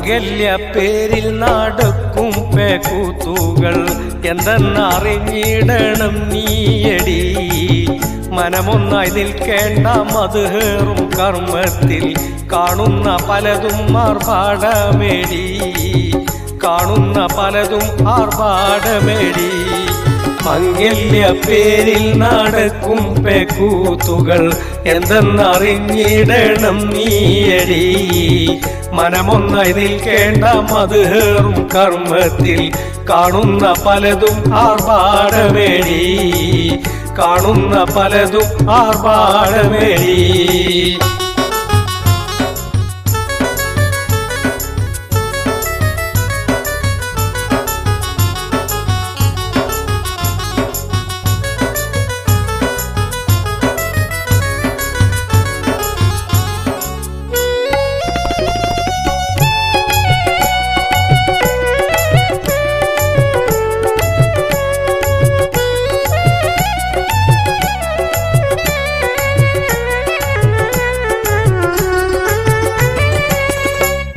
മംഗല്യ പേരിൽ നടക്കും പേക്കൂത്തുകൾ എന്തെന്നറിഞ്ഞിടണം നീയടി. മനമൊന്നായി നിൽക്കേണ്ട മധുഹേറും കർമ്മത്തിൽ കാണുന്ന പലതും ആർഭാടമേടി, കാണുന്ന പലതും ആർഭാടമേടി. മംഗല്യ പേരിൽ നടക്കും പേക്കൂത്തുകൾ എന്തെന്നറിഞ്ഞിടണം നീയടി. മനമൊന്നായി നിൽക്കേണ്ട മധുഹേറും കർമ്മത്തിൽ കാണുന്ന പലതും ആർഭാടമേടി, കാണുന്ന പലതും ആർഭാടമേടി.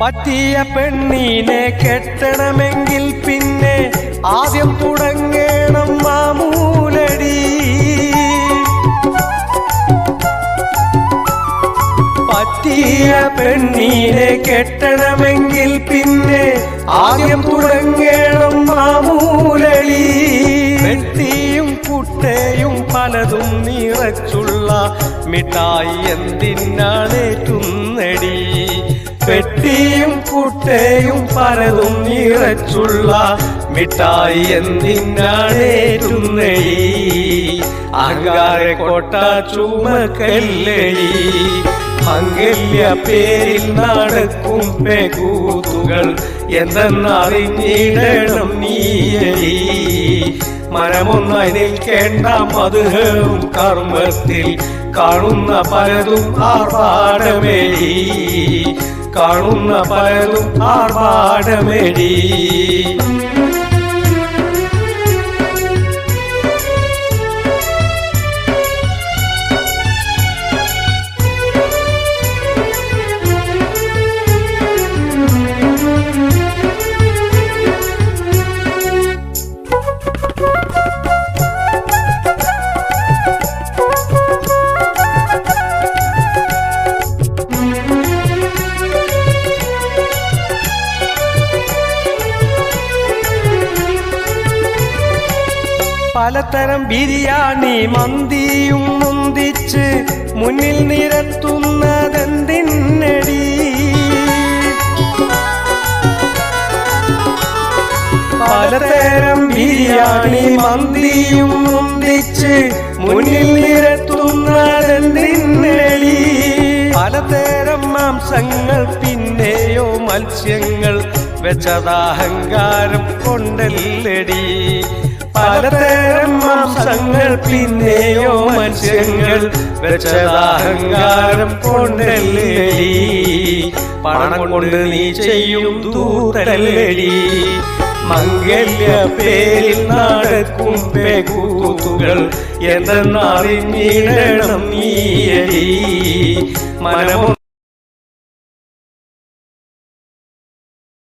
പറ്റിയ പെണ്ണിനെ കെട്ടണമെങ്കിൽ പിന്നെ ആദ്യം തുടങ്ങണം മാമൂലടി. പറ്റിയ പെണ്ണിനെ കെട്ടണമെങ്കിൽ പിന്നെ ആദ്യം തുടങ്ങണം മാമൂലടി. വെട്ടിയും കുട്ടയും പലതും നിറച്ചുള്ള മിഠായി എന്തിനാണേറ്റുന്നടി. പെട്ടിയും കുട്ടയും പലതും നിറച്ചുള്ള മിഠായി എന്തിനാണേറ്റുന്നടി. അഹങ്കാരെ കോട്ട ചുമക്കല്ലടി. മംഗല്യ പേരിൽ നടക്കും പേക്കൂത്തുകൾ എന്തെന്നറിഞ്ഞിടണം നീയടി. മനമൊന്നായി നിൽക്കേണ്ട മധുഹേറും കർമ്മത്തിൽ കാണുന്ന പലതും ആർഭാടമേടി, കാണുന്ന പലതും ആർഭാടമേടി. പലതരം ബിരിയാണി മന്തിയും മുന്തിച്ച് മുന്നിൽ നിരത്തുന്നതെന്തിനടി. പലതരം ബിരിയാണി മന്തിയും മുന്തിച്ച് മുന്നിൽ നിരത്തുന്നതെന്തിനടി. പലതരം മാംസങ്ങൾ പിന്നെയോ മത്സ്യങ്ങൾ വെച്ചതഹങ്കാരം കൊണ്ടല്ലടി. പലതരം മാംസങ്ങൾ പിന്നെയോ മത്സ്യങ്ങൾ വെച്ചതഹങ്കാരം കൊണ്ടല്ലടി. പണം കൊണ്ട് നീ ചെയ്യും ദൂതല്ലടി. മംഗല്യ പേരിൽ നടക്കും പേക്കൂത്തുകൾ എന്തെന്നറിഞ്ഞിടണം നീയടി. മനമോ